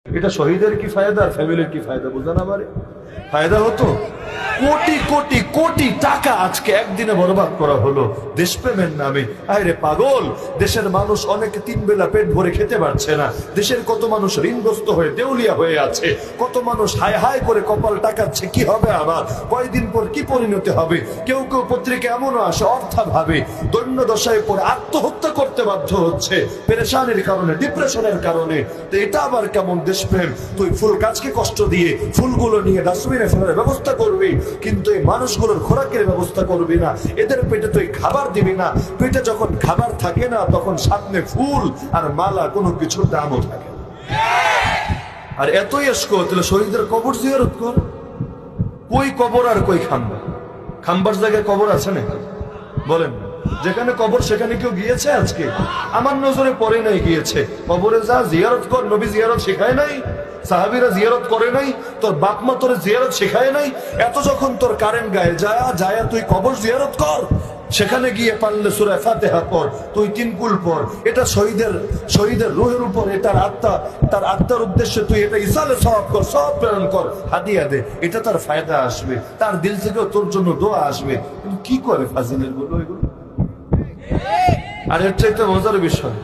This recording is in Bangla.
এটা শহীদের কি ফায়দা আর ফ্যামিলির কি ফায়দা বুঝা না পারে? ফায়দা হতো কোটি কোটি কোটি টাকা আজকে একদিনে বরবাদ করা হলো দেশপ্রেমের নামে। আরে পাগল, দেশের মানুষ অনেকে 3 বেলা পেট ভরে খেতে পারছে না। দেশের কত মানুষ ঋণগ্রস্ত হয়ে দেউলিয়া হয়ে আছে, কত মানুষ হায় হায় করে কপাল টাকাচ্ছে কি হবে আমার, কয়দিন পর কি পরিণতি হবে। কেউ কেউ পত্রিকা এমনও আসে অর্থাভাবে দৈন্য দশায় পড়ে আত্মহত্যা করতে বাধ্য হচ্ছে পেরেশানির কারণে, ডিপ্রেশনের কারণে। তো এটা আবার কেমন দেশপ্রেম? তুই ফুল গাছকে কষ্ট দিয়ে ফুলগুলো নিয়ে ডাস্টবিনে ফেলার ব্যবস্থা করবি, কিন্তু এই মানুষগুলোর খোরাকের ব্যবস্থা করবি না। এদের পেটে তুই খাবার দিবি না। পেটে যখন খাবার থাকে না তখন সামনে ফুল আর মালা কোনো কিছুর দামও থাকে না। আর এতই এসকো তাহলে শহীদের কবর জিয়ারত কর। কই কবর আর কই খাম্বার? খাম্বার জায়গায় কবর আছে না? বলেন, যেখানে কবর সেখানে কেউ গিয়েছে আজকে? আমার নজরে পড়ে নাই গিয়েছে। কবরে যা জিয়ারত কর, নবী জিয়ারত শেখায় নাই? সাহাবীরা জিয়ারত করে নাই? তোর বাপ মা তোর জিয়ারত শেখায় নাই? এত যখন তোর কারেন্ট গায়ে যায় তুই কবর জিয়ারত কর। সেখানে গিয়ে পারলে সূরা ফাতিহা পড়, তুই 3 কুল পড়। এটা শহীদের রূহের উপর, তার আত্মার উদ্দেশ্যে তুই এটা ইসালে সওয়াব কর, সওয়াব প্রেরণ কর, হাদিয়া দে। এটা তার ফায়দা আসবে, তার দিল থেকেও তোর জন্য দোয়া আসবে। কিন্তু কি করে ফাজিলের গুলো এগুলো? আর এর চাইতে মজার বিষয়,